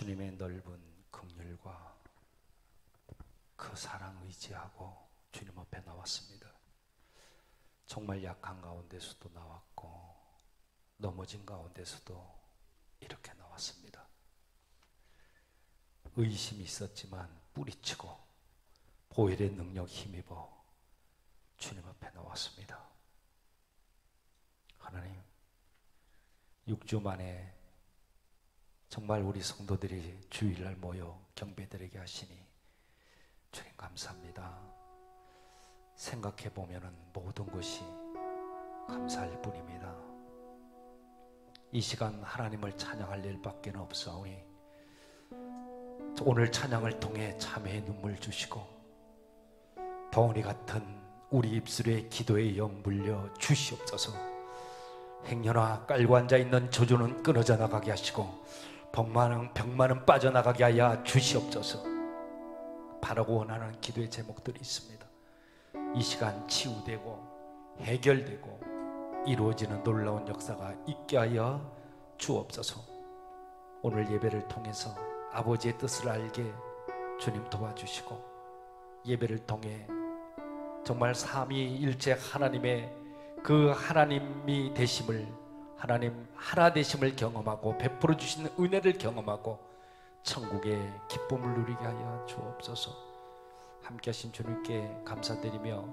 주님의 넓은 긍휼과 그 사랑 의지하고 주님 앞에 나왔습니다. 정말 약한 가운데서도 나왔고 넘어진 가운데서도 이렇게 나왔습니다. 의심이 있었지만 뿌리치고 보혈의 능력 힘입어 주님 앞에 나왔습니다. 하나님, 6주 만에 정말 우리 성도들이 주일날 모여 경배드리게 하시니 주님 감사합니다. 생각해보면 모든 것이 감사할 뿐입니다. 이 시간 하나님을 찬양할 일밖에 없사오니 오늘 찬양을 통해 참회의 눈물 주시고 덩어리 같은 우리 입술에 기도의 영 물려 주시옵소서. 행여나 깔고 앉아있는 저주는 끊어져 나가게 하시고 병만은 빠져나가게 하여 주시옵소서. 바라고 원하는 기도의 제목들이 있습니다. 이 시간 치유되고 해결되고 이루어지는 놀라운 역사가 있게 하여 주옵소서. 오늘 예배를 통해서 아버지의 뜻을 알게 주님 도와주시고 예배를 통해 정말 삼위일체 하나님의 그 하나님이 되심을, 하나님 하나 되심을 경험하고 베풀어 주시는 은혜를 경험하고 천국의 기쁨을 누리게 하여 주옵소서. 함께 하신 주님께 감사드리며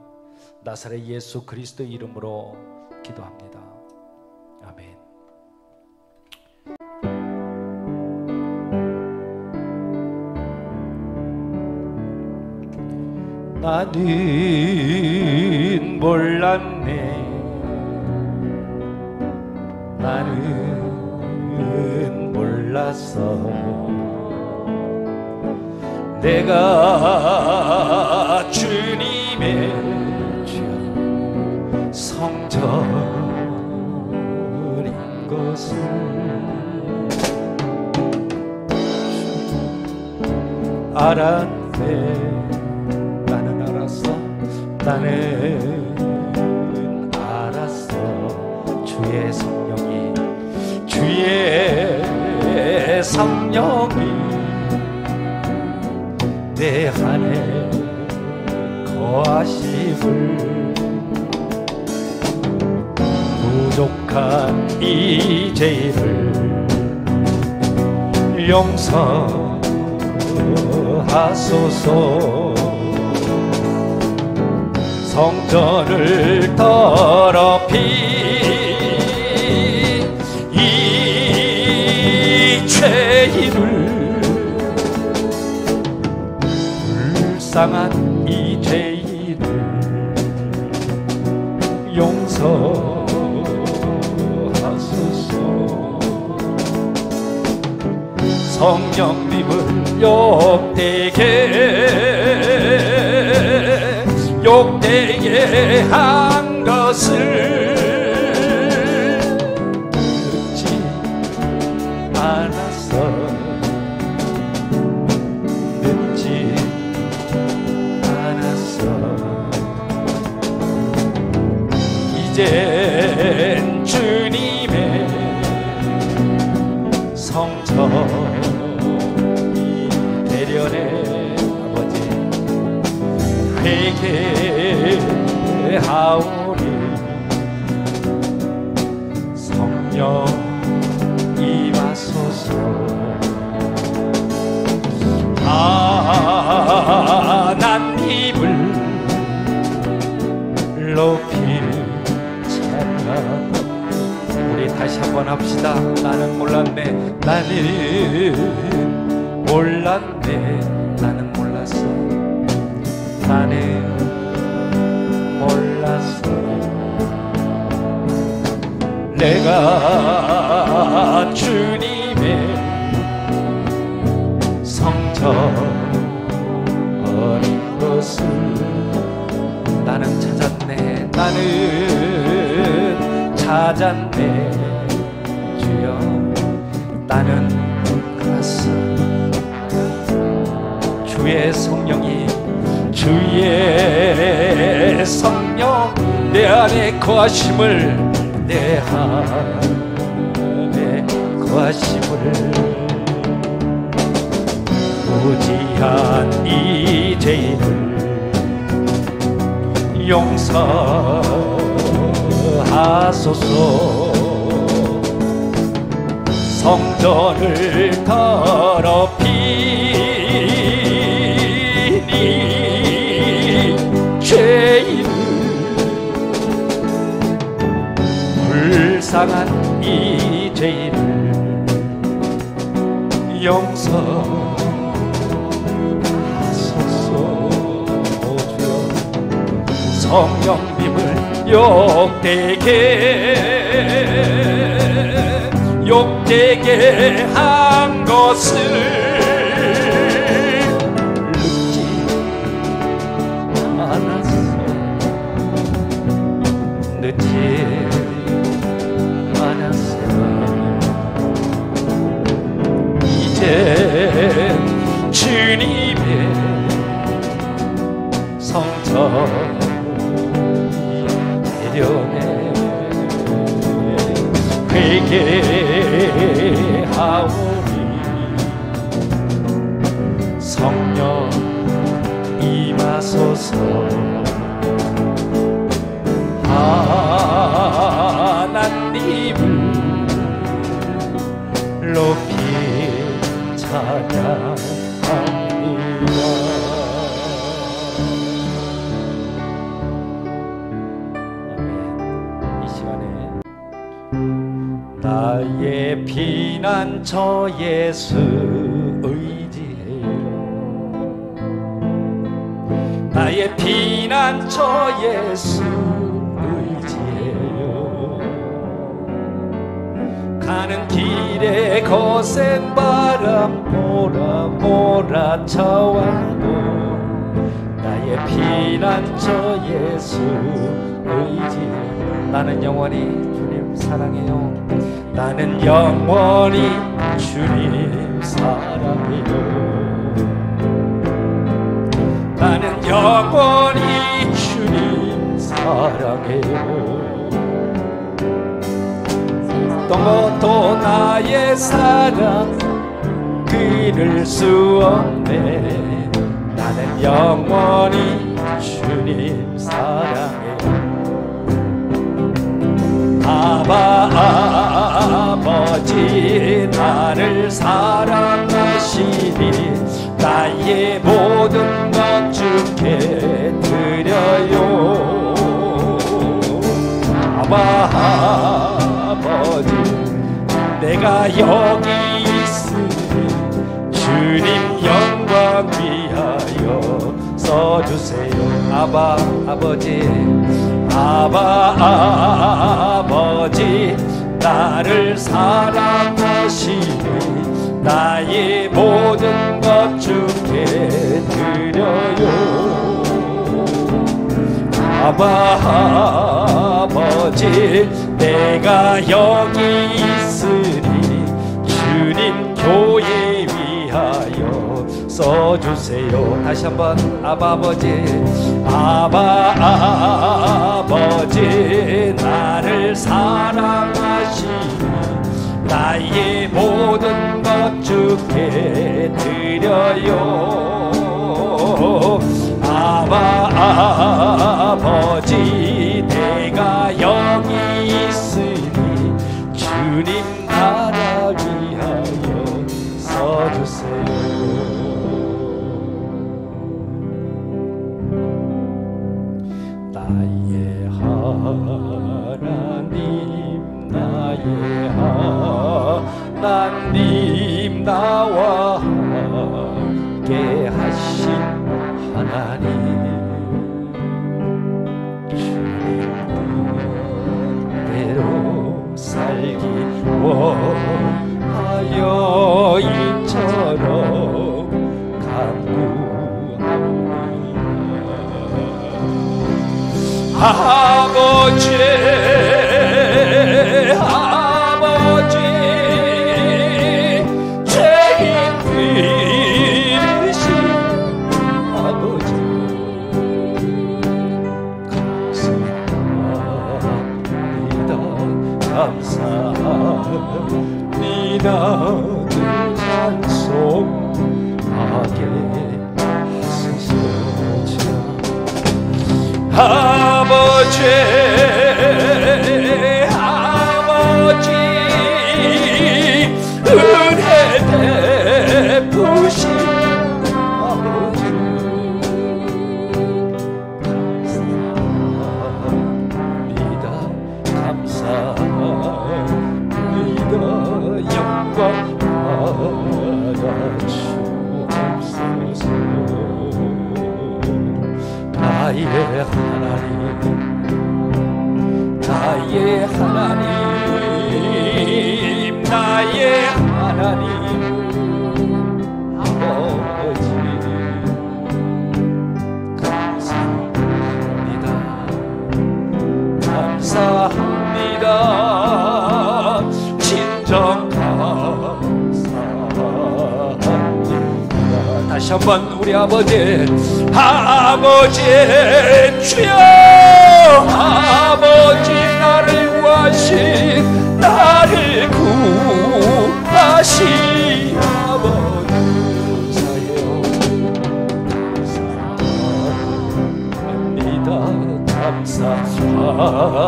나사렛 예수 그리스도의 이름으로 기도합니다. 아멘. 나는 몰랐네. 나는 몰랐어. 내가 주님의 성전인 것을 알았네. 나는 알았어. 나는 알았어. 주의 성령이 내 안에 거하심을 부족한 이 죄를 용서하소서. 성전을 더럽힌 이 죄인을, 불쌍한 이 죄인을 용서하소서. 성령님을 욕되게 한 것을 듣지 않았어. 듣지 않았어. 이젠 주님의 성전이 되려네. 아버지 회개하오니 성령 임하소서. 하나님을 높이 찬양. 우리 다시 한번 합시다. 나는 몰랐네. 나는 몰랐네. 나는 몰랐어. 나는 몰랐어. 내가 주님의 성전인 것을 나는 찾았네. 나는 찾았네. 주여 나는 알았어. 주의 성령이, 주의 성령 내 안에 거하심을, 내 안에 거하심을 무지한 이 죄를 용서하소서. 성전을 더럽히니 죄인을 불쌍한 이 죄인을 용서하소서. 성령님을 욕되게 한 것을 늦지 않았어. 늦지 않았어. 이제 주님의 성전 내려내 회개하오니 성령 임하소서. 하나님을 높이 찬양합니다. 이 시간에 나의 피난처 예수 의지해요. 나의 피난처 예수 의지해요. 가는 길에 거센 바람 몰아쳐와도 나의 피난처 예수 의지해요. 나는 영원히 주님 사랑해요. 나는 영원히 주님 사랑해요. 나는 영원히 주님 사랑해요. 어떤 것도 나의 사랑 끊을 수 없네. 나는 영원히 주님 사랑해요. 아버지 나를 사랑하시니 나의 모든 것 주께 드려요. 아버지 내가 여기 있으니 주님 영광 위하여 써주세요. 아버지 나를 사랑하시니 나의 모든 것 주께 드려요. 아버지 내가 여기 있으니 주님 교회 위하여 써주세요. 다시 한번 아버지 나를 사랑하시니 나의 모든 것 주께 드려요. 아버지 내가 여기 있으니 주님 나라 위하여 써주세요. 나의 하나님 나와 함께 하신 하나님 주님대로 살기 원하여 이처럼 간구합니다. 아버지 죄인 되신 아버지 감사합니다. 늘 찬송합니다. 하게 하소서. 아버지 아버지 은혜 베푸신 아버지 감사합니다 영광 받아 주옵소서. 나의 하나님 나의 하나님 나의 하나님 아버지 감사합니다 감사합니다 진정 감사합니다. 다시 한번 우리 아버지 아버지 주여 아버지 나를 구하신 나를 구하신 아버지 감사해요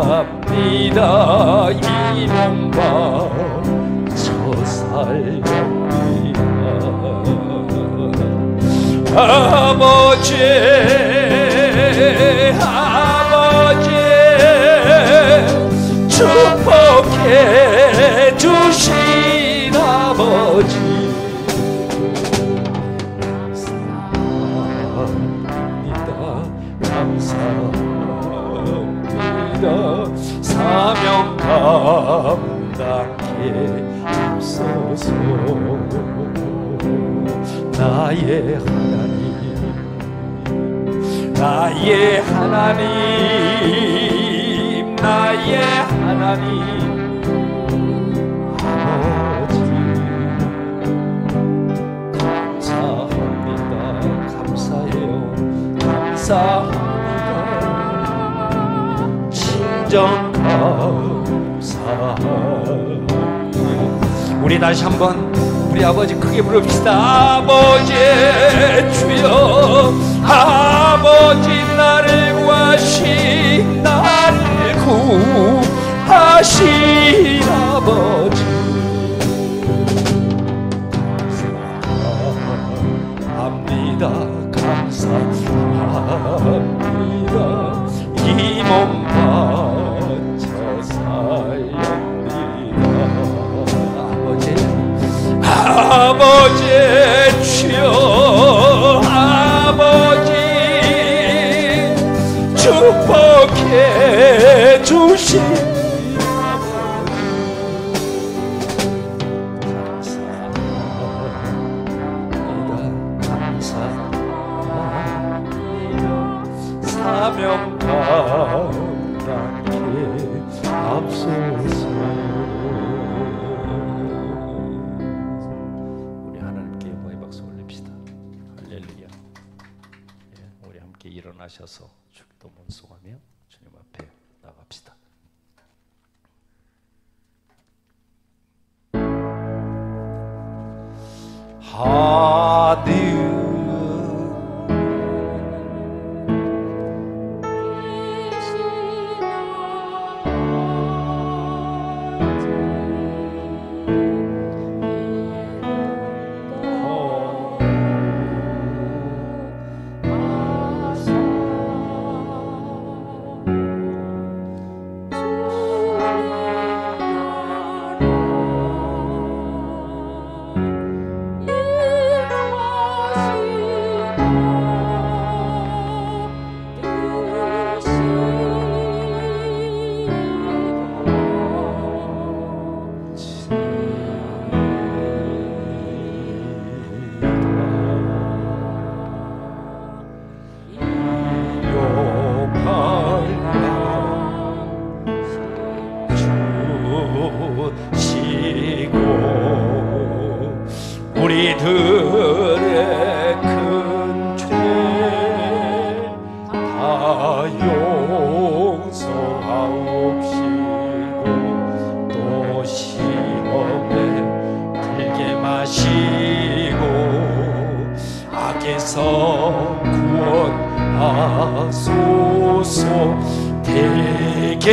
감사합니다 이몸 바쳐 살렵니다. 아버지 아버지 축복해 주신 아버지 감사합니다 사명 감당해 주소서. 나의 하나님 나의 하나님 나의 하나님 아버지 감사합니다 감사해요 감사합니다 진정 감사합니다. 우리 다시 한번 우리 아버지 크게 부릅시다. 아버지 주여 아버지 나를 구하신 나를 구하신 아버지 감사합니다 감사합니다 이 몸 바쳐 살렵니다. 아버지 주여 아버지 축복해 주신 감사합니다 사명 감당해 앞서서. 일어나셔서 주기도 문송하며 주님 앞에 나갑시다. 하늘 우리들의 큰 죄 다 용서하옵시고 또 시험에 들게 마시고 땅에서 구원하소서. 대개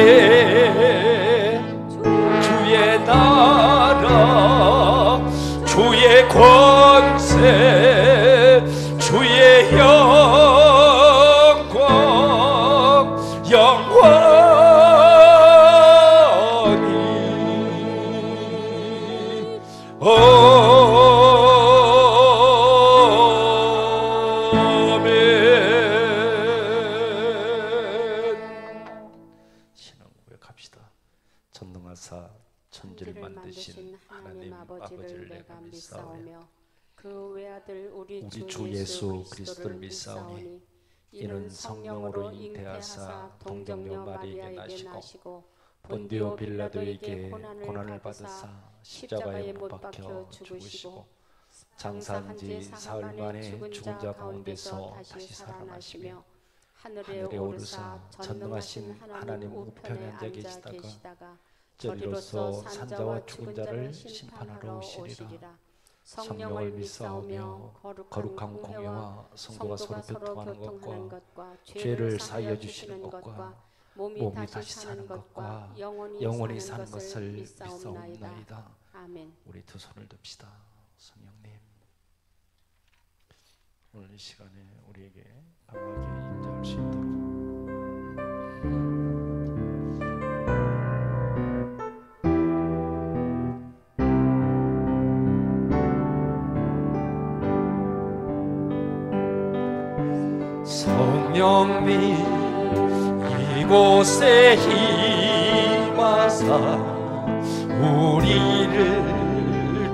주의 나라 주의 권세 주의 영광 영원히 아멘. 신앙 고백합시다. 전능하사 천지를 만드신 하나님 아버지를 내가 믿사오며 그 외아들 우리 주 예수 그리스도를 믿사오니 이는 성령으로 잉태하사 동정녀 마리아에게 나시고 본디오 빌라도에게 고난을 받으사 십자가에 못 박혀 죽으시고 장사한 지 사흘 만에 죽은 자 가운데서 다시 살아나시며 하늘에 오르사 전능하신 하나님 우편에 앉아 계시다가 저리로서 산자와 죽은 자를 심판하러 오시리라. 성령을 믿사오며 거룩한 공예와 성도가 서로 교통하는 것과 죄를 사하여 주시는 것과 몸이 다시 사는 것과 영원히 사는 것을 믿사옵나이다. 아멘. 우리 두 손을 듭시다. 성령님, 오늘 이 시간에 우리에게 강하게 임재할 수 있도록 성령님 이곳에 힘하사 우리를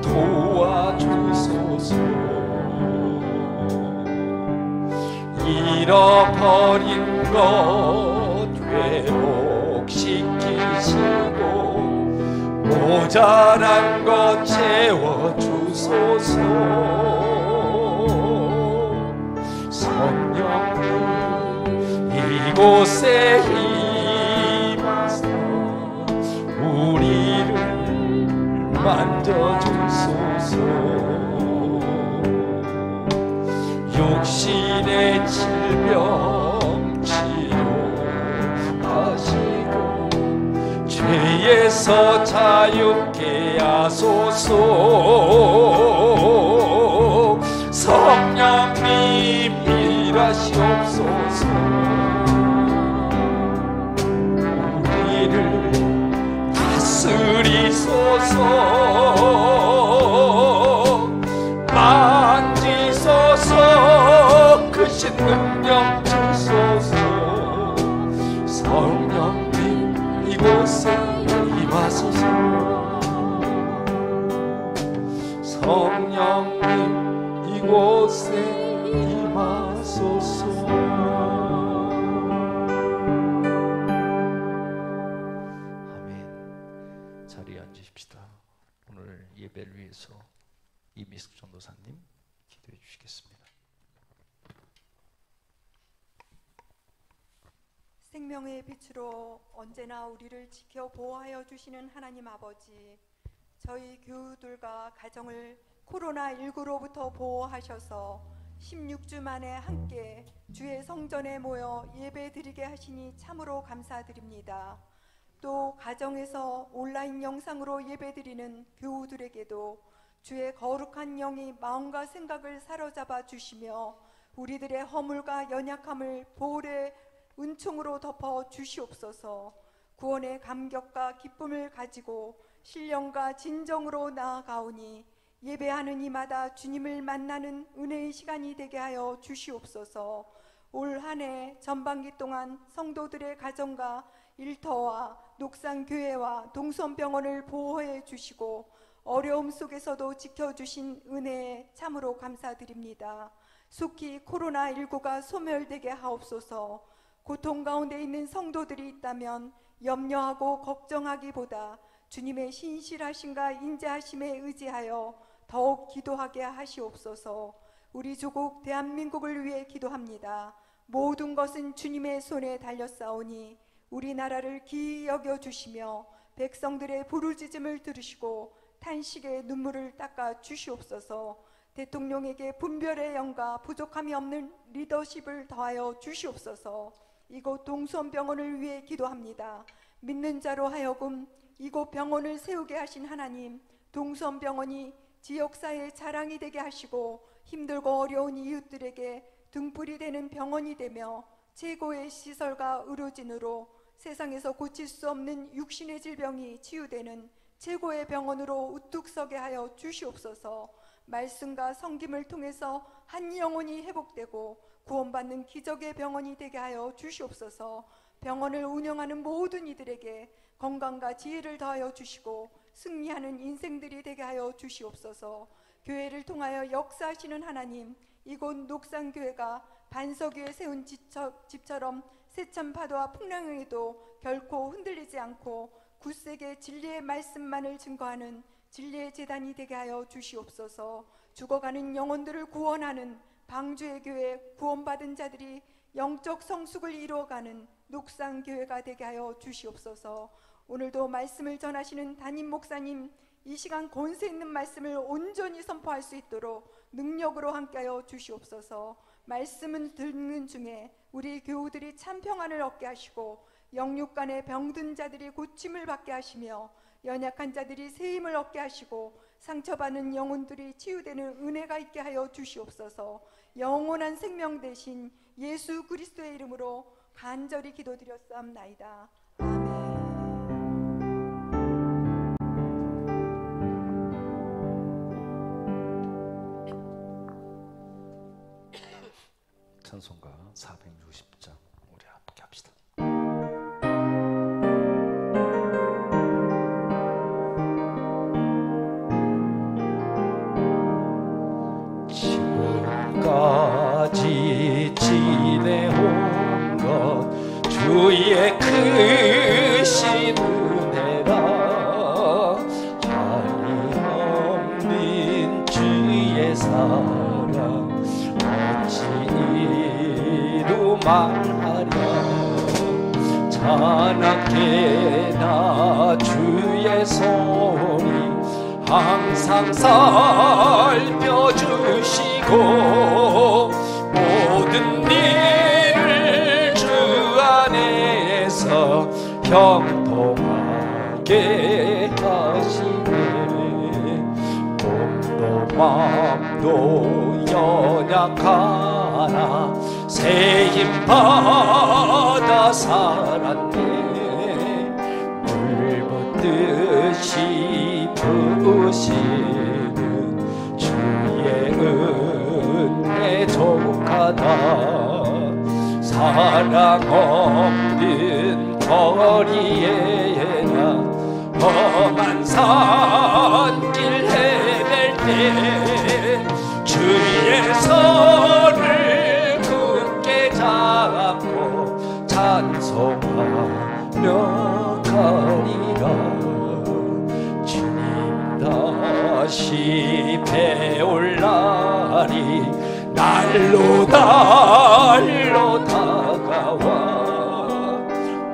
도와주소서. 잃어버린 것 회복시키시고 모자란 것 채워주소서. 성령님 이곳에 힘하사 우리를 만져주소서. 육신의 질병 치료하시고 죄에서 자유케 하소서. 성령님 일하시옵소서. 우리를 다스리소서. 만지소서. 크신 능력 주소서. 성령님 이곳에 임하소서. 성령님 이곳에 임하소서. 아멘. 자리에 앉으십시다. 오늘 예배를 위해서 이미숙 전도사님 기도해 주시겠습니다. 생명의 빛으로 언제나 우리를 지켜 보호하여 주시는 하나님 아버지, 저희 교우들과 가정을 코로나19로부터 보호하셔서 16주 만에 함께 주의 성전에 모여 예배드리게 하시니 참으로 감사드립니다. 또 가정에서 온라인 영상으로 예배드리는 교우들에게도 주의 거룩한 영이 마음과 생각을 사로잡아 주시며 우리들의 허물과 연약함을 보혈의 은총으로 덮어 주시옵소서. 구원의 감격과 기쁨을 가지고 신령과 진정으로 나아가오니 예배하는 이마다 주님을 만나는 은혜의 시간이 되게 하여 주시옵소서. 올 한 해 전반기 동안 성도들의 가정과 일터와 녹산교회와 동선병원을 보호해 주시고 어려움 속에서도 지켜주신 은혜에 참으로 감사드립니다. 속히 코로나19가 소멸되게 하옵소서. 고통 가운데 있는 성도들이 있다면 염려하고 걱정하기보다 주님의 신실하심과 인자하심에 의지하여 더욱 기도하게 하시옵소서. 우리 조국 대한민국을 위해 기도합니다. 모든 것은 주님의 손에 달렸사오니 우리나라를 기이 여겨주시며 백성들의 부르짖음을 들으시고 탄식의 눈물을 닦아 주시옵소서. 대통령에게 분별의 영과 부족함이 없는 리더십을 더하여 주시옵소서. 이곳 동수원병원을 위해 기도합니다. 믿는 자로 하여금 이곳 병원을 세우게 하신 하나님, 동수원병원이 지역사회의 자랑이 되게 하시고 힘들고 어려운 이웃들에게 등불이 되는 병원이 되며 최고의 시설과 의료진으로 세상에서 고칠 수 없는 육신의 질병이 치유되는 최고의 병원으로 우뚝 서게 하여 주시옵소서. 말씀과 성김을 통해서 한 영혼이 회복되고 구원받는 기적의 병원이 되게 하여 주시옵소서. 병원을 운영하는 모든 이들에게 건강과 지혜를 더하여 주시고 승리하는 인생들이 되게 하여 주시옵소서. 교회를 통하여 역사하시는 하나님, 이곳 녹산교회가 반석위에 세운 집처럼 세찬 파도와 풍랑에도 결코 흔들리지 않고 굳세게 진리의 말씀만을 증거하는 진리의 제단이 되게 하여 주시옵소서. 죽어가는 영혼들을 구원하는 방주의 교회, 구원받은 자들이 영적 성숙을 이루어가는 녹산교회가 되게 하여 주시옵소서. 오늘도 말씀을 전하시는 담임 목사님, 이 시간 권세 있는 말씀을 온전히 선포할 수 있도록 능력으로 함께하여 주시옵소서. 말씀을 듣는 중에 우리 교우들이 참 평안을 얻게 하시고 영육간의 병든 자들이 고침을 받게 하시며 연약한 자들이 새 힘을 얻게 하시고 상처받는 영혼들이 치유되는 은혜가 있게 하여 주시옵소서. 영원한 생명 되신 예수 그리스도의 이름으로 간절히 기도드렸사옵나이다. 아멘. 찬송가 460장 우리 함께 합시다. 지금까지 지내온 것 주의 크신 은혜라. 한없는 주의 사랑 어찌 이루 말하랴. 찬양케 나 주의 손이 항상 살펴주시고 모든 일을 주 안에서 형통하게 하시네. 몸도 마음도 연약하나 새 힘 받아 살았네. 물 붓듯이 부으시는 주의 은혜 족하다. 사랑 없는 거리에 나 험한 산길 헤맬 때 주의 손을 굳게 잡고 찬송하며 가리라. 주님 다시 배올 날이 날로 날로 다가와.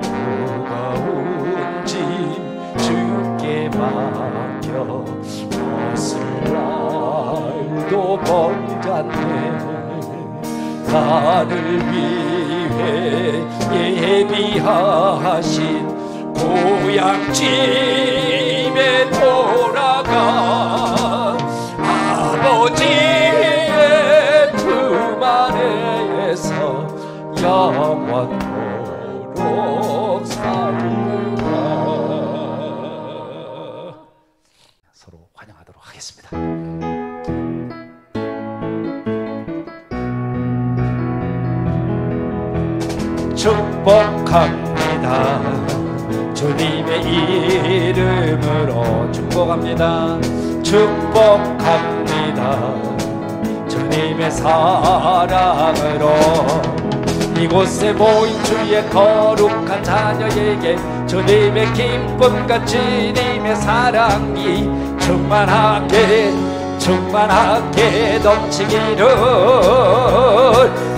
무거운 짐 주께 맡겨 벗을 날도 먼잖네. 나를 위해 예비하신 고향집에 돌아가 아버지의 품 안에서 영원토록 살리라. 서로 환영하도록 하겠습니다. 축복합니다. 주님의 이름으로 축복합니다. 축복합니다. 주님의 사랑으로 이곳에 모인 주의 거룩한 자녀에게 주님의 기쁨과 주님의 사랑이 충만하게 넘치기를.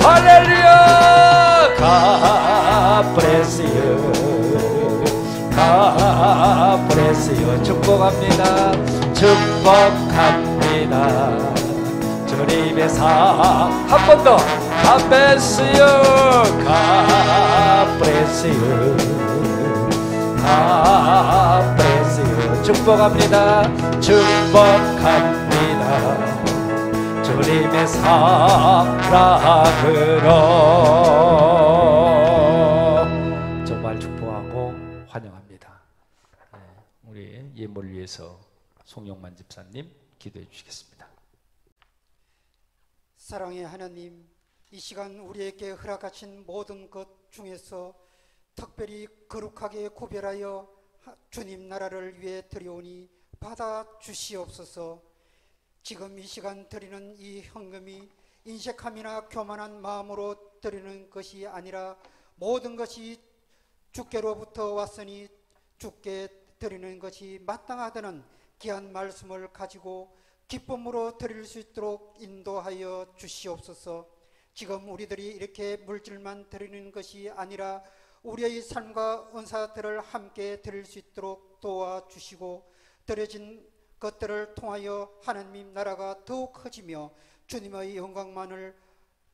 할렐루야. God bless you. God bless you. 축복합니다. 축복합니다. 주님의 사랑 한 번 더 God bless you God bless you God bless you 축복합니다 축복합니다 주님의 사랑으로 정말 축복하고 환영합니다. 우리 예물을 위해서 송영만 집사님 기도해 주시겠습니다. 사랑의 하나님, 이 시간 우리에게 허락하신 모든 것 중에서 특별히 거룩하게 구별하여 주님 나라를 위해 드려오니 받아 주시옵소서. 지금 이 시간 드리는 이 헌금이 인색함이나 교만한 마음으로 드리는 것이 아니라 모든 것이 주께로부터 왔으니 주께 드리는 것이 마땅하다는 귀한 말씀을 가지고 기쁨으로 드릴 수 있도록 인도하여 주시옵소서. 지금 우리들이 이렇게 물질만 드리는 것이 아니라 우리의 삶과 은사들을 함께 드릴 수 있도록 도와주시고 드려진 것들을 통하여 하나님 나라가 더욱 커지며 주님의 영광만을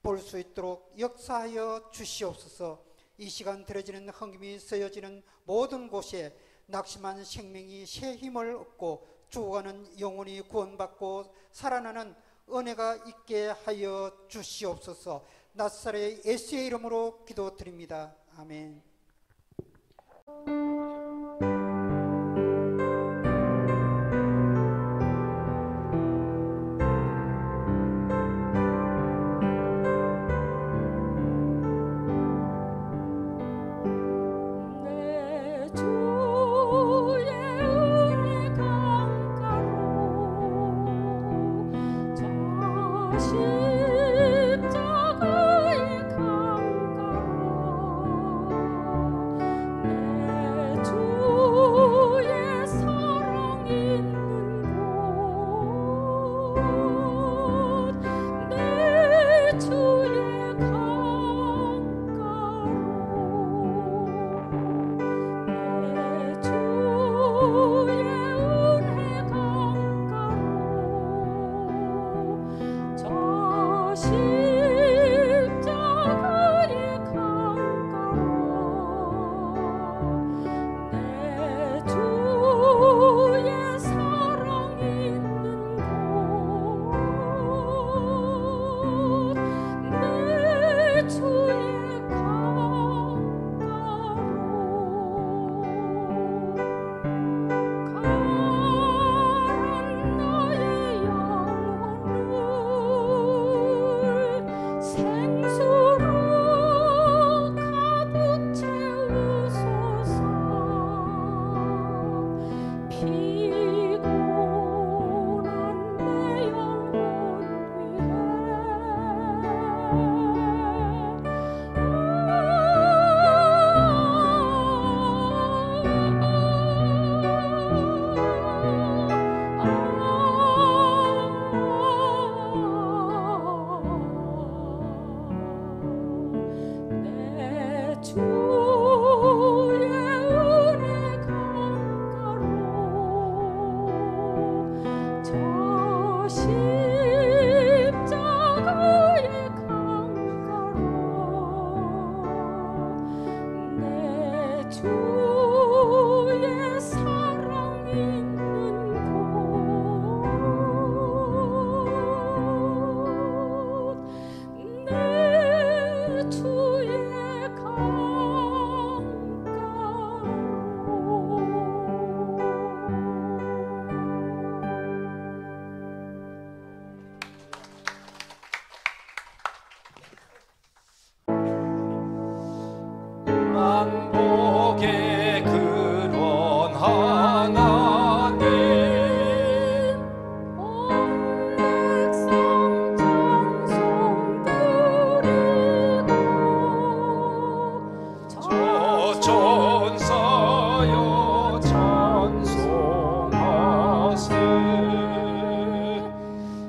볼 수 있도록 역사하여 주시옵소서. 이 시간 드려지는 헌금이 쓰여지는 모든 곳에 낙심한 생명이 새 힘을 얻고 죽어가는 영혼이 구원받고 살아나는 은혜가 있게 하여 주시옵소서. 나사렛 예수의 이름으로 기도드립니다. 아멘. 만복의 근원 하나님 온 백성 찬송 드리고 저 천사여 찬송하세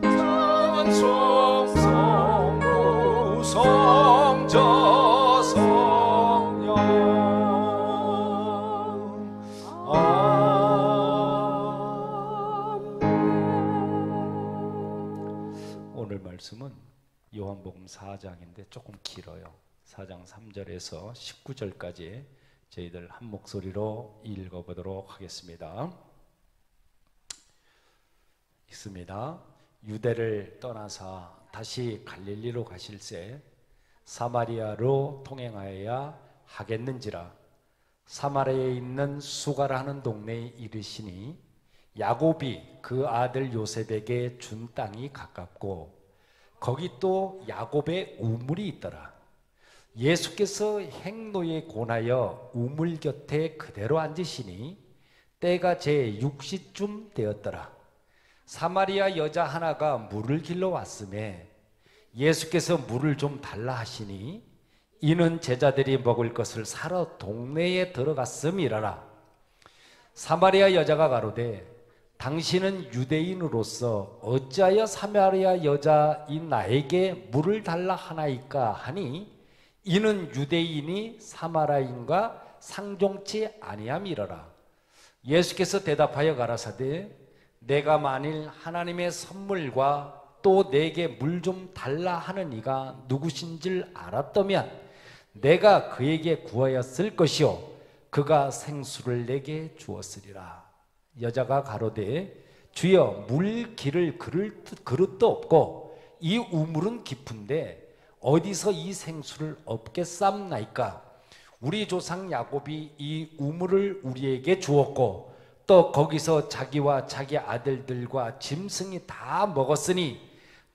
찬송 성부 성자 성령 오늘 말씀은 요한복음 4장인데 조금 길어요. 4장 3절에서 19절까지 저희들 한 목소리로 읽어보도록 하겠습니다. 읽습니다. 유대를 떠나사 다시 갈릴리로 가실새 사마리아로 통행하여야 하겠는지라. 사마리아에 있는 수가라는 동네에 이르시니 야곱이 그 아들 요셉에게 준 땅이 가깝고 거기 또 야곱의 우물이 있더라. 예수께서 행로에 권하여 우물 곁에 그대로 앉으시니 때가 제 6시쯤 되었더라. 사마리아 여자 하나가 물을 길러 왔음에 예수께서 물을 좀 달라 하시니 이는 제자들이 먹을 것을 사러 동네에 들어갔음이라라. 사마리아 여자가 가로되 당신은 유대인으로서 어찌하여 사마리아 여자인 나에게 물을 달라 하나이까 하니 이는 유대인이 사마리아인과 상종치 아니함이러라. 예수께서 대답하여 가라사대 내가 만일 하나님의 선물과 또 내게 물 좀 달라 하는 이가 누구신 줄 알았다면 내가 그에게 구하였을 것이요 그가 생수를 내게 주었으리라. 여자가 가로되 주여 물 기를 그릇도 없고 이 우물은 깊은데 어디서 이 생수를 얻겠삼나이까. 우리 조상 야곱이 이 우물을 우리에게 주었고 또 거기서 자기와 자기 아들들과 짐승이 다 먹었으니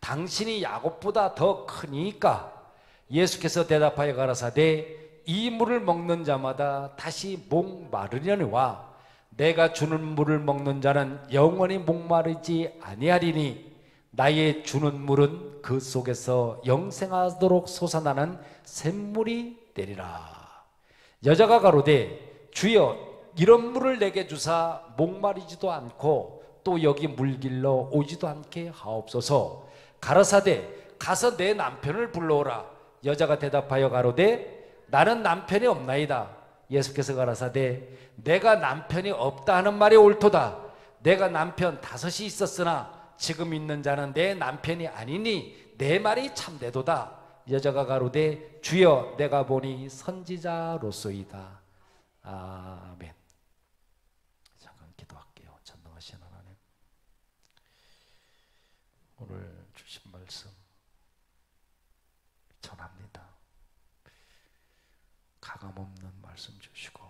당신이 야곱보다 더 크니까. 예수께서 대답하여 가라사대 이 물을 먹는 자마다 다시 목마르려니와 내가 주는 물을 먹는 자는 영원히 목마르지 아니하리니 나의 주는 물은 그 속에서 영생하도록 솟아나는 샘물이 되리라. 여자가 가로되 주여 이런 물을 내게 주사 목마르지도 않고 또 여기 물길러 오지도 않게 하옵소서. 가라사대 가서 내 남편을 불러오라. 여자가 대답하여 가로되 나는 남편이 없나이다. 예수께서 가라사대 내가 남편이 없다 하는 말이 옳도다. 내가 남편 5이 있었으나 지금 있는 자는 내 남편이 아니니 내 말이 참되도다. 여자가 가로되 주여 내가 보니 선지자로소이다. 아멘. 잠깐 기도할게요. 전능하신 하나님, 오늘 주신 말씀 전합니다. 가감없는 말씀 주시고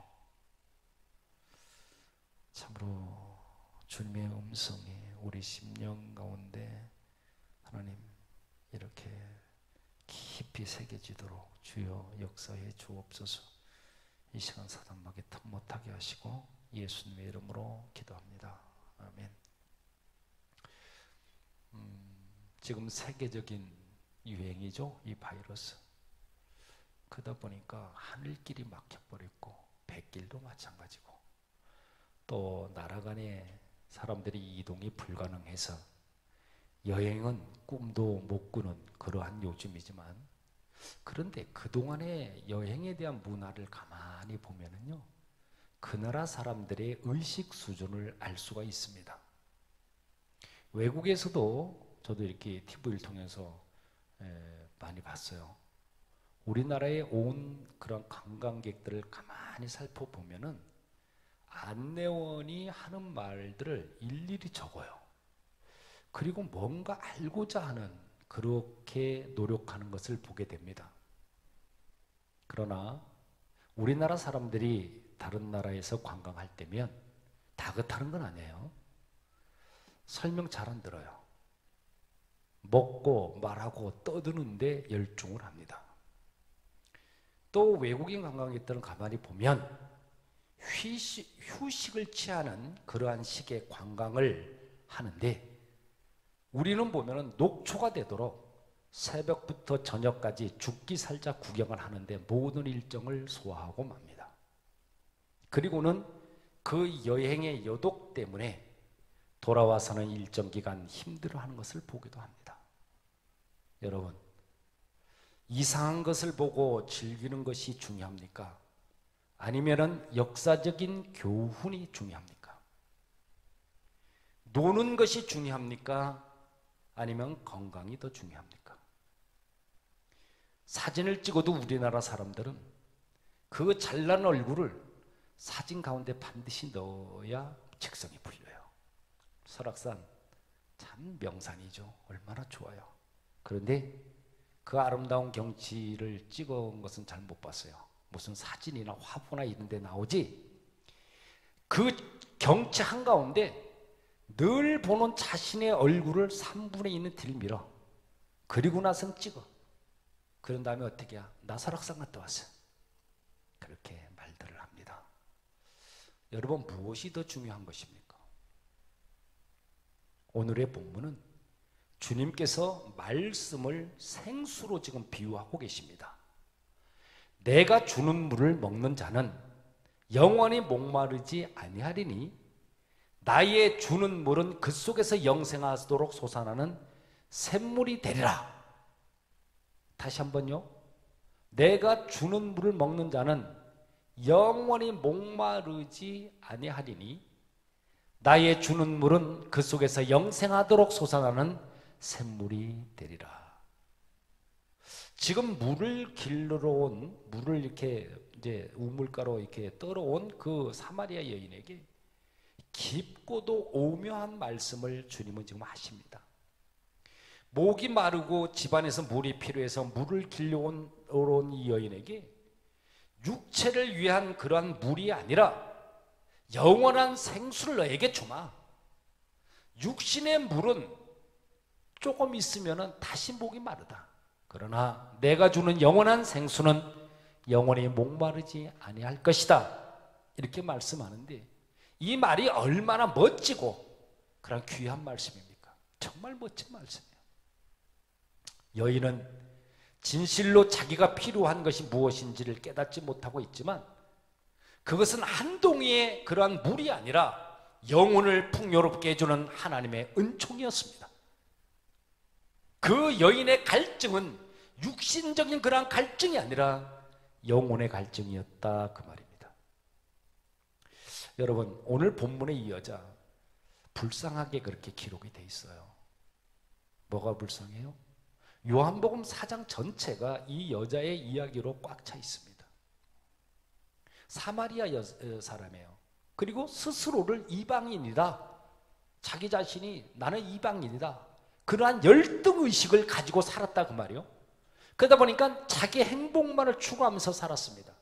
참으로 주님의 음성이 우리 심령 가운데 하나님 이렇게 깊이 새겨지도록 주여 역사해 주옵소서. 이 시간 사단마귀 틈 못하게 하시고 예수님의 이름으로 기도합니다. 아멘. 지금 세계적인 유행이죠, 이 바이러스. 그러다 보니까 하늘길이 막혀버렸고 백길도 마찬가지고 또 나라 간에 사람들이 이동이 불가능해서 여행은 꿈도 못 꾸는 그러한 요즘이지만, 그런데 그동안의 여행에 대한 문화를 가만히 보면은요, 그 나라 사람들의 의식 수준을 알 수가 있습니다. 외국에서도 저도 이렇게 TV를 통해서 많이 봤어요. 우리나라에 온 그런 관광객들을 가만히 살펴보면은 안내원이 하는 말들을 일일이 적어요. 그리고 뭔가 알고자 하는 그렇게 노력하는 것을 보게 됩니다. 그러나 우리나라 사람들이 다른 나라에서 관광할 때면 다그타는 건 아니에요. 설명 잘 안 들어요. 먹고 말하고 떠드는데 열중을 합니다. 또 외국인 관광객들은 가만히 보면 휴식을 취하는 그러한 식의 관광을 하는데, 우리는 보면은 녹초가 되도록 새벽부터 저녁까지 죽기 살자 구경을 하는데 모든 일정을 소화하고 맙니다. 그리고는 그 여행의 여독 때문에 돌아와서는 일정 기간 힘들어하는 것을 보기도 합니다. 여러분, 이상한 것을 보고 즐기는 것이 중요합니까? 아니면은 역사적인 교훈이 중요합니까? 노는 것이 중요합니까? 아니면 건강이 더 중요합니까? 사진을 찍어도 우리나라 사람들은 그 잘난 얼굴을 사진 가운데 반드시 넣어야 직성이 풀려요. 설악산 참 명산이죠. 얼마나 좋아요. 그런데 그 아름다운 경치를 찍은 것은 잘 못 봤어요. 무슨 사진이나 화보나 이런 데 나오지, 그 경치 한가운데 늘 보는 자신의 얼굴을 3분의 1은 들밀어. 그리고 나선 찍어. 그런 다음에 어떻게 해야? 나 설악산 갔다 왔어. 그렇게 말들을 합니다. 여러분, 무엇이 더 중요한 것입니까? 오늘의 본문은 주님께서 말씀을 생수로 지금 비유하고 계십니다. 내가 주는 물을 먹는 자는 영원히 목마르지 아니하리니 나의 주는 물은 그 속에서 영생하도록 솟아나는 샘물이 되리라. 다시 한번요. 내가 주는 물을 먹는 자는 영원히 목마르지 아니하리니 나의 주는 물은 그 속에서 영생하도록 솟아나는 샘물이 되리라. 지금 물을 길러 온, 물을 이렇게 이제 우물가로 이렇게 떨어온 그 사마리아 여인에게 깊고도 오묘한 말씀을 주님은 지금 하십니다. 목이 마르고 집안에서 물이 필요해서 물을 길러온 이 여인에게 육체를 위한 그러한 물이 아니라 영원한 생수를 너에게 주마. 육신의 물은 조금 있으면 다시 목이 마르다. 그러나 내가 주는 영원한 생수는 영원히 목마르지 아니할 것이다. 이렇게 말씀하는데, 이 말이 얼마나 멋지고 그런 귀한 말씀입니까? 정말 멋진 말씀이에요. 여인은 진실로 자기가 필요한 것이 무엇인지를 깨닫지 못하고 있지만, 그것은 한 동이의 그러한 물이 아니라 영혼을 풍요롭게 해주는 하나님의 은총이었습니다. 그 여인의 갈증은 육신적인 그러한 갈증이 아니라 영혼의 갈증이었다, 그 말입니다. 여러분, 오늘 본문의 이 여자 불쌍하게 그렇게 기록이 돼 있어요. 뭐가 불쌍해요? 요한복음 4장 전체가 이 여자의 이야기로 꽉 차 있습니다. 사마리아 사람이에요. 그리고 스스로를 이방인이다, 자기 자신이 나는 이방인이다, 그러한 열등의식을 가지고 살았다, 그 말이요. 그러다 보니까 자기 행복만을 추구하면서 살았습니다.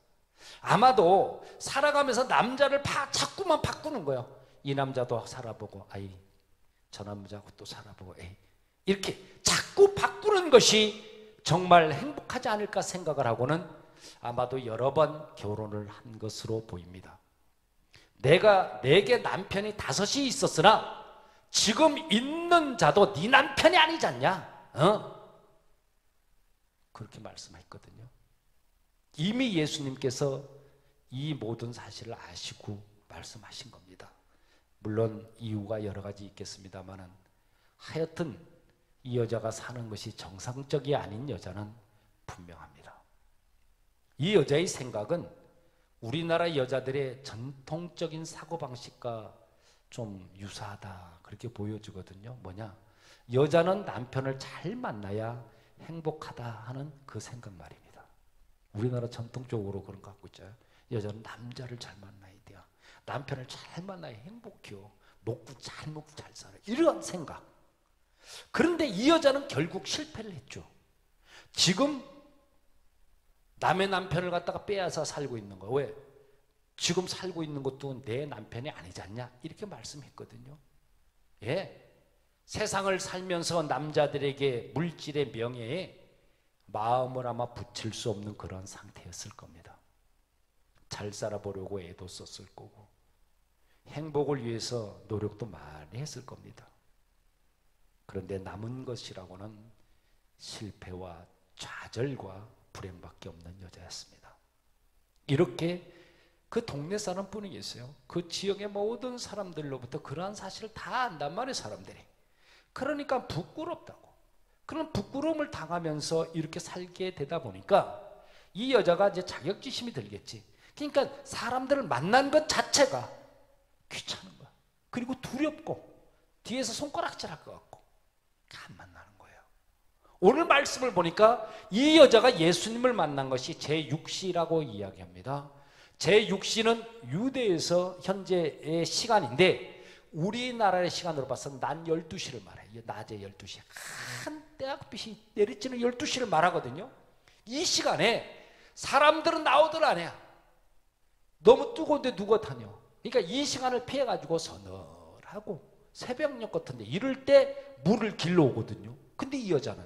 아마도 살아가면서 남자를 자꾸만 바꾸는 거예요. 이 남자도 살아보고, 아이, 저 남자하고 또 살아보고, 에이, 이렇게 자꾸 바꾸는 것이 정말 행복하지 않을까 생각을 하고는 아마도 여러 번 결혼을 한 것으로 보입니다. 내게 남편이 5이 있었으나 지금 있는 자도 네 남편이 아니지 않냐? 그렇게 말씀했거든요. 이미 예수님께서 이 모든 사실을 아시고 말씀하신 겁니다. 물론 이유가 여러 가지 있겠습니다만 하여튼 이 여자가 사는 것이 정상적이 아닌 여자는 분명합니다. 이 여자의 생각은 우리나라 여자들의 전통적인 사고방식과 좀 유사하다, 그렇게 보여지거든요. 뭐냐? 여자는 남편을 잘 만나야 행복하다 하는 그 생각 말입니다. 우리나라 전통적으로 그런 거 갖고 있잖아요. 여자는 남자를 잘 만나야 돼요. 남편을 잘 만나야 행복해요. 먹고 잘 먹고 잘 살아요. 이런 생각. 그런데 이 여자는 결국 실패를 했죠. 지금 남의 남편을 갖다가 빼앗아 살고 있는 거예요. 왜? 지금 살고 있는 것도 내 남편이 아니지 않냐? 이렇게 말씀했거든요. 예. 세상을 살면서 남자들에게 물질의 명예에 마음을 아마 붙일 수 없는 그런 상태였을 겁니다. 잘 살아보려고 애도 썼을 거고 행복을 위해서 노력도 많이 했을 겁니다. 그런데 남은 것이라고는 실패와 좌절과 불행밖에 없는 여자였습니다. 이렇게 그 동네 사람뿐이 계세요. 그 지역의 모든 사람들로부터 그러한 사실을 다 안단 말이에요, 사람들이. 그러니까 부끄럽다고. 그런 부끄러움을 당하면서 이렇게 살게 되다 보니까 이 여자가 이제 자격지심이 들겠지. 그러니까 사람들을 만난 것 자체가 귀찮은 거야. 그리고 두렵고 뒤에서 손가락질할 것 같고 안 만나는 거예요. 오늘 말씀을 보니까 이 여자가 예수님을 만난 것이 제6시라고 이야기합니다. 제6시는 유대에서 현재의 시간인데 우리나라의 시간으로 봐서 낮 12시를 말해요. 낮에 12시. 한 때약빛이 내리치는 12시를 말하거든요. 이 시간에 사람들은 나오들 안 해요. 너무 뜨거운데 누가 타뇨? 그러니까 이 시간을 피해가지고 서늘하고 새벽녘 같은데 이럴 때 물을 길러 오거든요. 근데 이 여자는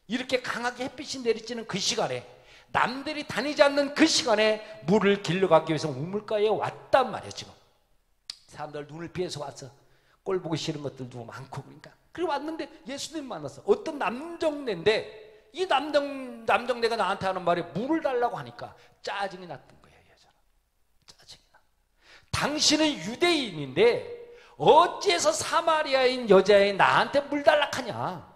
이렇게 강하게 햇빛이 내리치는 그 시간에 남들이 다니지 않는 그 시간에 물을 길러가기 위해서 우물가에 왔단 말이에요. 지금 사람들 눈을 피해서 왔어. 꼴 보기 싫은 것들도 많고 그러니까. 그리고 왔는데 예수님 만났어. 어떤 남정네인데 이 남정네가 나한테 하는 말이 물을 달라고 하니까 짜증이 났던 거예요. 여자는 짜증이 나. 당신은 유대인인데 어찌해서 사마리아인 여자애 나한테 물 달라고 하냐.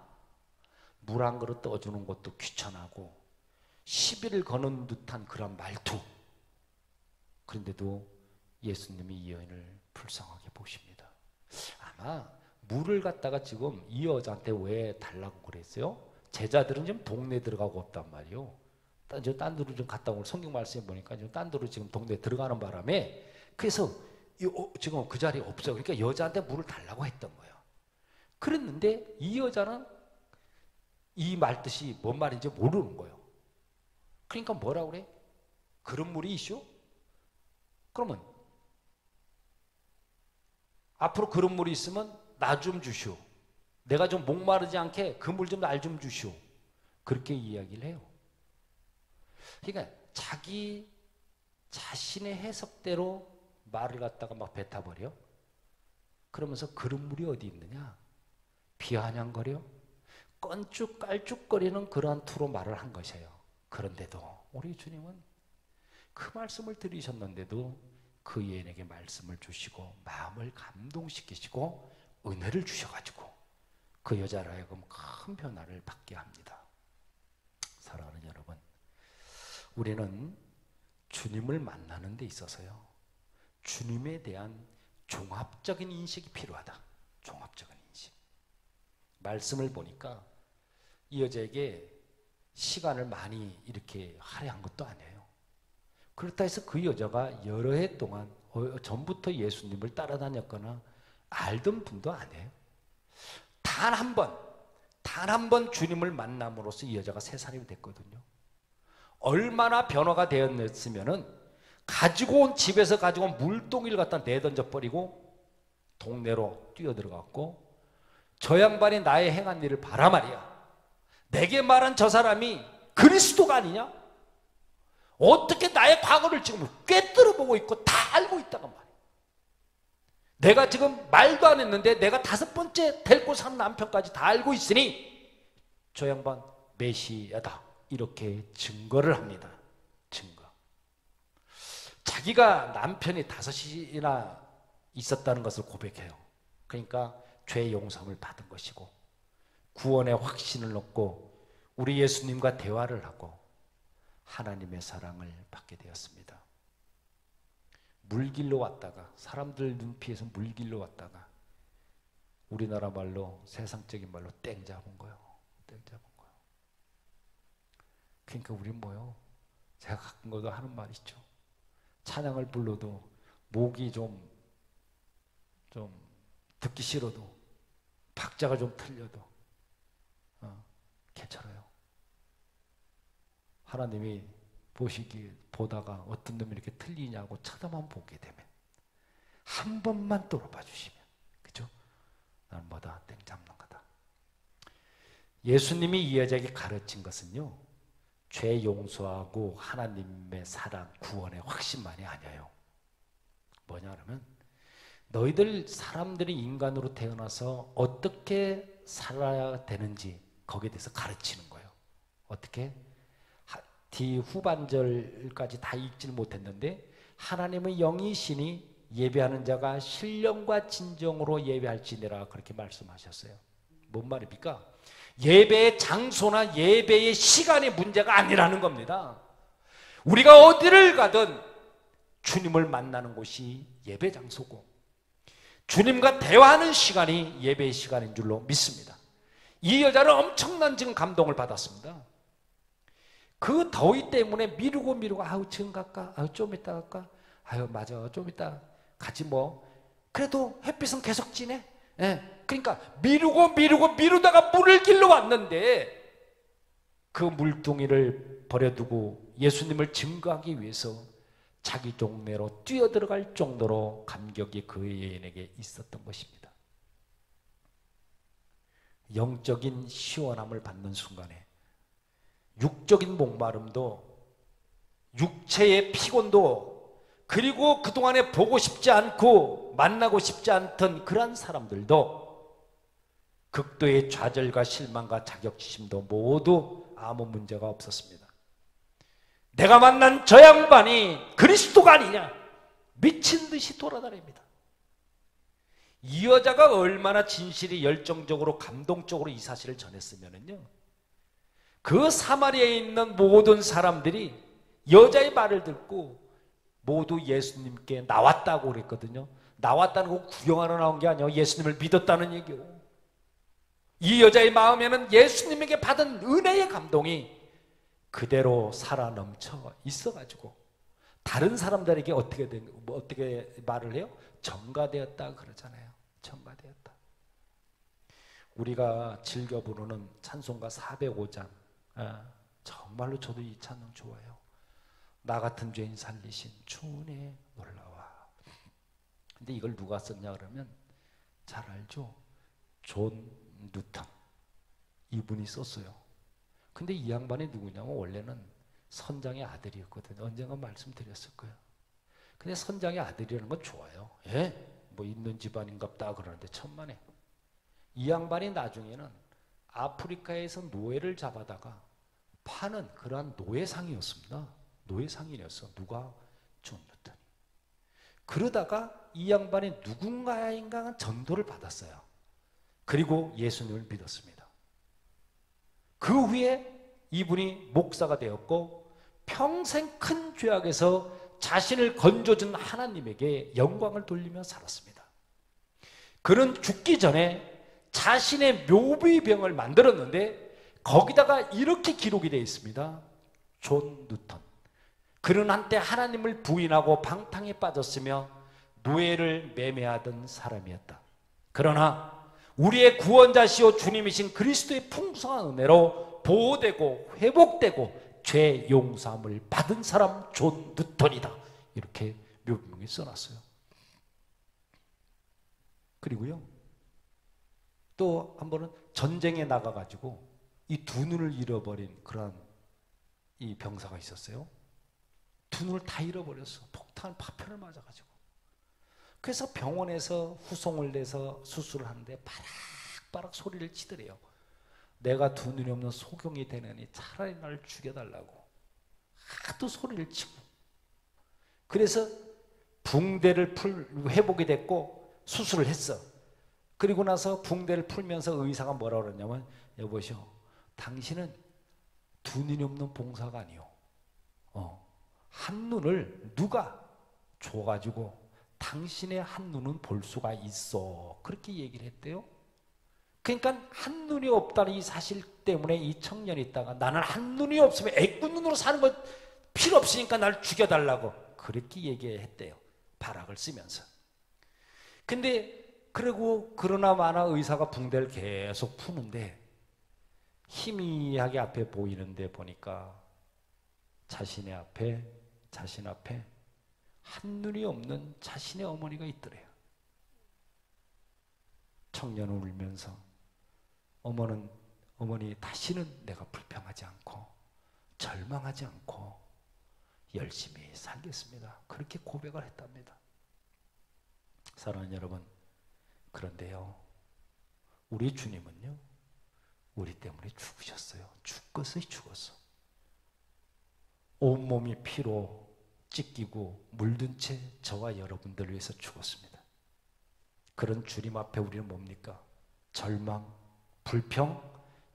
물 한 그릇 떠주는 것도 귀찮아하고 시비를 거는 듯한 그런 말투. 그런데도 예수님이 이 여인을 불쌍하게 보십니다. 아마 물을 갖다가 지금 이 여자한테 왜 달라고 그랬어요? 제자들은 지금 동네 들어가고 없단 말이에요. 딴 데로 좀 갔다 오고 성경 말씀에 보니까 딴 데로 지금 동네 들어가는 바람에 그래서 지금 그 자리에 없어. 그러니까 여자한테 물을 달라고 했던 거예요. 그랬는데 이 여자는 이 말뜻이 뭔 말인지 모르는 거예요. 그러니까 뭐라고 그래? 그런 물이 있쇼? 그러면 앞으로 그런 물이 있으면 나 좀 주시오. 내가 좀 목마르지 않게 그 물 좀 날 좀 주시오. 그렇게 이야기를 해요. 그러니까 자기 자신의 해석대로 말을 갖다가 막 뱉어버려. 그러면서 그런 물이 어디 있느냐? 비아냥거려? 껄쭉깔쭉거리는 그러한 투로 말을 한 것이에요. 그런데도 우리 주님은 그 말씀을 들으셨는데도 그 여인에게 말씀을 주시고 마음을 감동시키시고 은혜를 주셔가지고 그 여자로 하여금 큰 변화를 받게 합니다. 사랑하는 여러분, 우리는 주님을 만나는 데 있어서요, 주님에 대한 종합적인 인식이 필요하다. 종합적인 인식. 말씀을 보니까 이 여자에게 시간을 많이 이렇게 할애한 것도 아니에요. 그렇다 해서 그 여자가 여러 해 동안 전부터 예수님을 따라다녔거나 알던 분도 아니에요. 단 한 번 주님을 만남으로써 이 여자가 새 사람이 됐거든요. 얼마나 변화가 되었으면은 가지고 온 집에서 가지고 온 물동이를 갖다 내던져 버리고 동네로 뛰어들어갔고, 저 양반이 나의 행한 일을 봐라 말이야. 내게 말한 저 사람이 그리스도가 아니냐? 어떻게 나의 과거를 지금 꿰뚫어 보고 있고 다 알고 있다가 말이야. 내가 지금 말도 안 했는데 내가 5번째 데리고 산 남편까지 다 알고 있으니 저 양반 메시아다. 이렇게 증거를 합니다. 증거. 자기가 남편이 5이나 있었다는 것을 고백해요. 그러니까 죄 용서를 받은 것이고 구원의 확신을 얻고 우리 예수님과 대화를 하고 하나님의 사랑을 받게 되었습니다. 물길로 왔다가, 사람들 눈피해서 물길로 왔다가 우리나라 말로, 세상적인 말로 땡 잡은 거예요. 땡 잡은 거예요. 그러니까 우린 뭐요? 제가 가끔가다 하는 말 있죠. 찬양을 불러도 목이 좀 듣기 싫어도 박자가 좀 틀려도 괜찮아요. 하나님이 보다가 어떤 놈이 이렇게 틀리냐고 쳐다만 보게 되면 한 번만 뚫어봐 주시면, 그죠? 나는 뭐다? 땡 잡는 거다. 예수님이 이 여자에게 가르친 것은요, 죄 용서하고 하나님의 사랑, 구원의 확신만이 아니에요. 뭐냐 그러면 너희들 사람들이 인간으로 태어나서 어떻게 살아야 되는지 거기에 대해서 가르치는 거예요. 어떻게? 뒤 후반절까지 다 읽지를 못했는데 하나님의 영이시니 예배하는 자가 신령과 진정으로 예배할지니라 그렇게 말씀하셨어요. 뭔 말입니까? 예배의 장소나 예배의 시간의 문제가 아니라는 겁니다. 우리가 어디를 가든 주님을 만나는 곳이 예배 장소고 주님과 대화하는 시간이 예배의 시간인 줄로 믿습니다. 이 여자는 엄청난 지금 감동을 받았습니다. 그 더위 때문에 미루고 아우 지금 갈까? 아우 좀 이따 갈까? 아유 맞아 좀 이따 가지 뭐. 그래도 햇빛은 계속 지네. 예. 그러니까 미루다가 물을 길러 왔는데 그 물동이를 버려두고 예수님을 증거하기 위해서 자기 동네로 뛰어들어갈 정도로 감격이 그 여인에게 있었던 것입니다. 영적인 시원함을 받는 순간에 육적인 목마름도 육체의 피곤도 그리고 그동안에 보고 싶지 않고 만나고 싶지 않던 그러한 사람들도 극도의 좌절과 실망과 자격지심도 모두 아무 문제가 없었습니다. 내가 만난 저 양반이 그리스도가 아니냐 미친 듯이 돌아다닙니다. 이 여자가 얼마나 진실이 열정적으로 감동적으로 이 사실을 전했으면은요, 그 사마리아에 있는 모든 사람들이 여자의 말을 듣고 모두 예수님께 나왔다고 그랬거든요. 나왔다는 거 구경하러 나온 게 아니에요. 예수님을 믿었다는 얘기요. 이 여자의 마음에는 예수님에게 받은 은혜의 감동이 그대로 살아 넘쳐 있어가지고 다른 사람들에게 어떻게 말을 해요? 정가되었다 그러잖아요. 정가되었다. 우리가 즐겨 부르는 찬송가 405장, 정말로 저도 이 찬송 좋아요. 나 같은 죄인 살리신 주은혜 놀라와. 근데 이걸 누가 썼냐 그러면 잘 알죠? 존 누턴, 이분이 썼어요. 근데 이 양반이 누구냐면 원래는 선장의 아들이었거든요. 언젠가 말씀드렸을 거예요. 근데 선장의 아들이라는 건 좋아요. 예? 뭐 있는 집안인갑다 그러는데 천만에. 이 양반이 나중에는 아프리카에서 노예를 잡아다가 파는 그러한 노예상이었습니다. 노예상이었어. 누가? 존 누턴이. 그러다가 이 양반이 누군가인가 전도를 받았어요. 그리고 예수님을 믿었습니다. 그 후에 이분이 목사가 되었고 평생 큰 죄악에서 자신을 건져준 하나님에게 영광을 돌리며 살았습니다. 그는 죽기 전에 자신의 묘비병을 만들었는데 거기다가 이렇게 기록이 되어 있습니다. 존 누턴. 그는 한때 하나님을 부인하고 방탕에 빠졌으며 노예를 매매하던 사람이었다. 그러나 우리의 구원자시오 주님이신 그리스도의 풍성한 은혜로 보호되고 회복되고 죄 용서함을 받은 사람 존 누턴이다. 이렇게 묘비명에 써놨어요. 그리고요, 또 한 번은 전쟁에 나가가지고 이 두 눈을 잃어버린 그런 이 병사가 있었어요. 두 눈을 다 잃어버렸어. 폭탄 파편을 맞아가지고. 그래서 병원에서 후송을 내서 수술을 하는데 바락바락 소리를 치더래요. 내가 두 눈이 없는 소경이 되느니 차라리 나를 죽여달라고 하도 소리를 치고. 그래서 붕대를 회복이 됐고 수술을 했어. 그리고 나서 붕대를 풀면서 의사가 뭐라고 그러냐면, 여보시오, 당신은 두 눈이 없는 봉사가 아니오. 한 눈을 누가 줘가지고 당신의 한 눈은 볼 수가 있어. 그렇게 얘기를 했대요. 그러니까 한 눈이 없다는 이 사실 때문에 이 청년이 있다가 나는 한 눈이 없으면 애꾸 눈으로 사는 거 필요 없으니까 날 죽여달라고 그렇게 얘기했대요. 발악을 쓰면서. 근데 그리고 그러나 마나 의사가 붕대를 계속 푸는데 희미하게 앞에 보이는데 보니까 자신 앞에 한눈이 없는 자신의 어머니가 있더래요. 청년은 울면서 어머니 다시는 내가 불평하지 않고 절망하지 않고 열심히 살겠습니다. 그렇게 고백을 했답니다. 사랑하는 여러분, 그런데요, 우리 주님은요, 우리 때문에 죽으셨어요. 죽었어. 온몸이 피로 찢기고 물든 채 저와 여러분들을 위해서 죽었습니다. 그런 주님 앞에 우리는 뭡니까? 절망, 불평,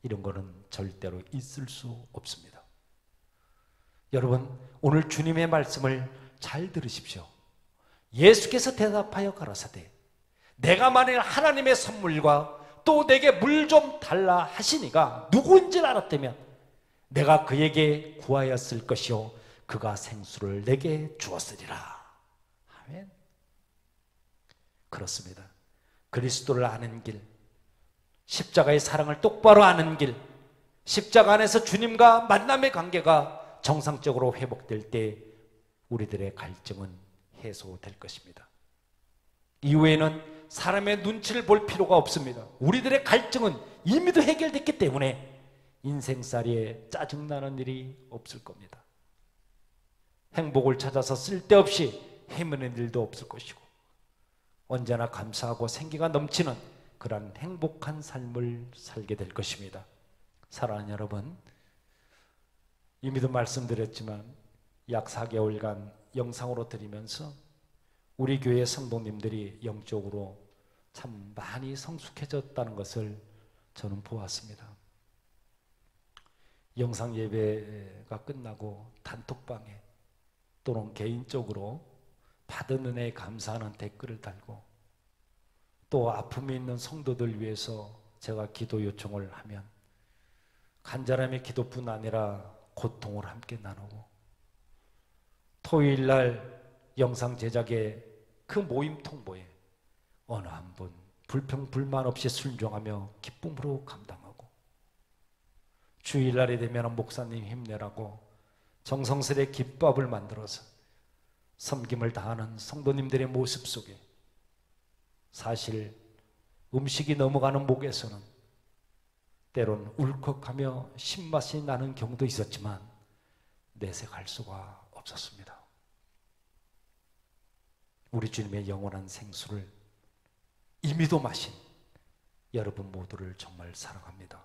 이런 거는 절대로 있을 수 없습니다. 여러분, 오늘 주님의 말씀을 잘 들으십시오. 예수께서 대답하여 가라사대, 내가 만일 하나님의 선물과 또 내게 물 좀 달라 하시니가 누구인지를 알았다면 내가 그에게 구하였을 것이요 그가 생수를 내게 주었으리라. 아멘. 그렇습니다. 그리스도를 아는 길, 십자가의 사랑을 똑바로 아는 길, 십자가 안에서 주님과 만남의 관계가 정상적으로 회복될 때 우리들의 갈증은 해소될 것입니다. 이후에는 사람의 눈치를 볼 필요가 없습니다. 우리들의 갈증은 이미도 해결됐기 때문에 인생살이에 짜증나는 일이 없을 겁니다. 행복을 찾아서 쓸데없이 헤매는 일도 없을 것이고 언제나 감사하고 생기가 넘치는 그런 행복한 삶을 살게 될 것입니다. 사랑하는 여러분, 이미도 말씀드렸지만 약 4개월간 영상으로 드리면서 우리 교회 성도님들이 영적으로 참 많이 성숙해졌다는 것을 저는 보았습니다. 영상 예배가 끝나고 단톡방에 또는 개인적으로 받은 은혜에 감사하는 댓글을 달고 또 아픔이 있는 성도들 위해서 제가 기도 요청을 하면 간절함의 기도뿐 아니라 고통을 함께 나누고 토요일 날 영상 제작의 그 모임 통보에 어느 한 분 불평 불만 없이 순종하며 기쁨으로 감당하고 주일날이 되면 목사님 힘내라고 정성스레 김밥을 만들어서 섬김을 다하는 성도님들의 모습 속에 사실 음식이 넘어가는 목에서는 때론 울컥하며 신맛이 나는 경우도 있었지만 내색할 수가 없었습니다. 우리 주님의 영원한 생수를 이미도 마신 여러분 모두를 정말 사랑합니다.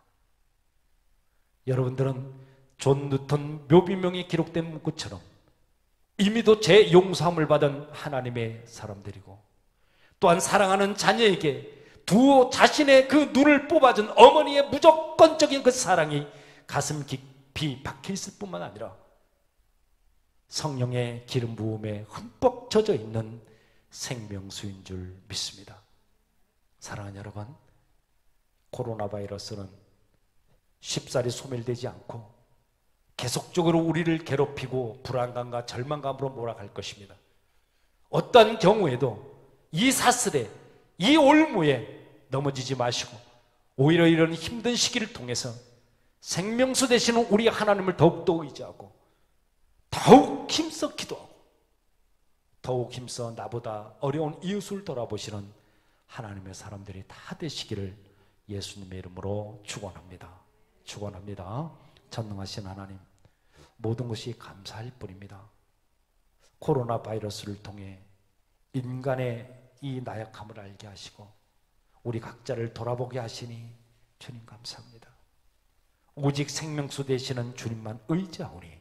여러분들은 존 뉴턴 묘비명에 기록된 문구처럼 이미도 제 용서함을 받은 하나님의 사람들이고 또한 사랑하는 자녀에게 두 자신의 그 눈을 뽑아준 어머니의 무조건적인 그 사랑이 가슴 깊이 박혀있을 뿐만 아니라 성령의 기름 부음에 흠뻑 젖어 있는 생명수인 줄 믿습니다. 사랑하는 여러분, 코로나 바이러스는 쉽사리 소멸되지 않고 계속적으로 우리를 괴롭히고 불안감과 절망감으로 몰아갈 것입니다. 어떤 경우에도 이 사슬에, 이 올무에 넘어지지 마시고 오히려 이런 힘든 시기를 통해서 생명수 되시는 우리 하나님을 더욱더 의지하고 더욱 힘써 기도하고 더욱 힘써 나보다 어려운 이웃을 돌아보시는 하나님의 사람들이 다 되시기를 예수님의 이름으로 축원합니다. 축원합니다. 전능하신 하나님, 모든 것이 감사할 뿐입니다. 코로나 바이러스를 통해 인간의 이 나약함을 알게 하시고 우리 각자를 돌아보게 하시니 주님 감사합니다. 오직 생명수 되시는 주님만 의지하오니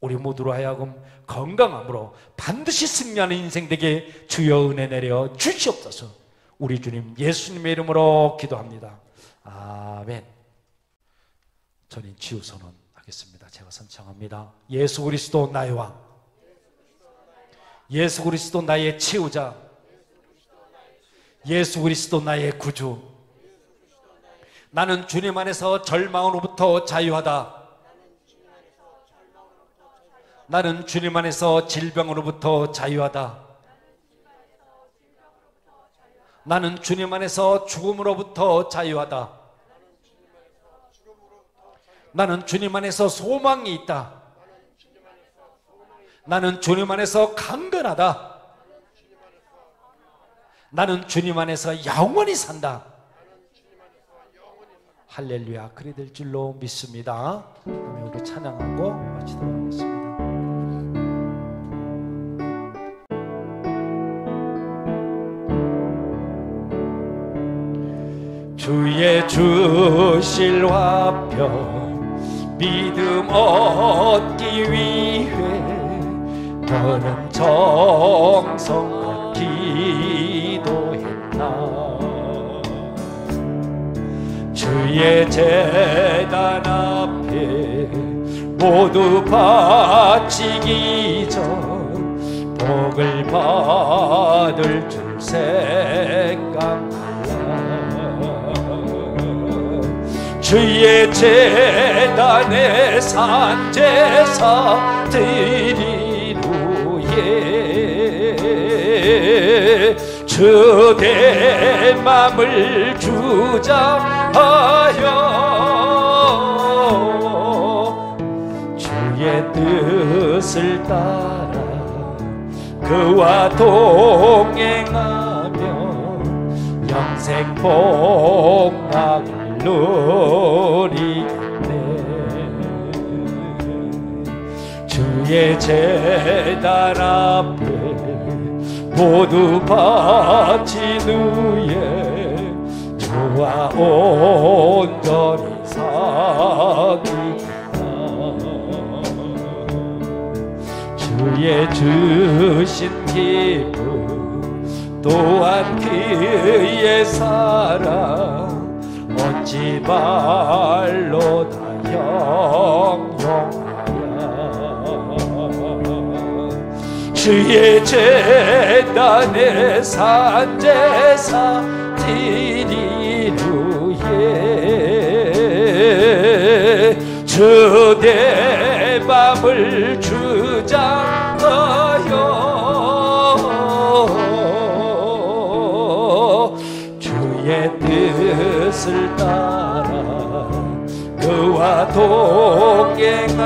우리 모두로 하여금 건강함으로 반드시 승리하는 인생 되게 주여 은혜 내려 주시옵소서. 우리 주님 예수님의 이름으로 기도합니다. 아멘. 저는 치유 선언하겠습니다. 제가 선창합니다. 예수 그리스도 나의 왕, 예수 그리스도 나의 치유자, 예수 그리스도 나의 구주. 나는 주님 안에서 절망으로부터 자유하다. 나는 주님 안에서 질병으로부터 자유하다. 나는 주님 안에서 죽음으로부터 자유하다. 나는 주님 안에서 소망이 있다. 나는 주님 안에서 강건하다. 나는 주님 안에서 영원히 산다. 할렐루야. 그리 될 줄로 믿습니다. 우리 찬양하고 마치도록 하겠습니다. 주의 주실 화평 믿음 얻기 위해 너는 정성껏 기도했나. 주의 제단 앞에 모두 바치기 전 복을 받을 줄 생각하라. 주의 재단에 산제사 드린 후에 주의 맘을 주장하여 주의 뜻을 따라 그와 동행하며 영생 복락을 누리네. 주의 제단 앞에 모두 바친 후에 주와 온전히 사귀다. 주의 주신 기쁨 또한 그의 사랑 어찌 말로 다 형용하랴. 주의 제단에 산제사 드린 후에 주의 맘을 주장하여 주의 뜻을 따라 그와 동행하며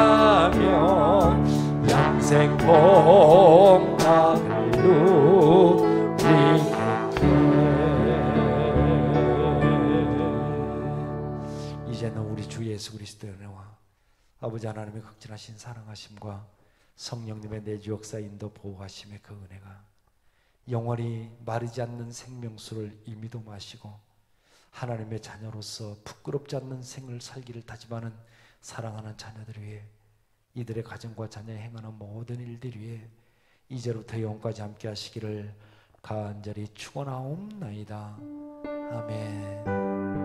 영생 복락을 누리겠네. 이제는 우리 주 예수 그리스도의 은혜와 아버지 하나님의 극진하신 사랑하심과 성령님의 내주 역사 인도 보호하심의 그 은혜가 영원히 마르지 않는 생명수를 이미도 마시고 하나님의 자녀로서 부끄럽지 않는 생을 살기를 다짐하는 사랑하는 자녀들 위해 이들의 가정과 자녀에 행하는 모든 일들 위해 이제부터 영원까지 함께 하시기를 간절히 축원하옵나이다. 아멘.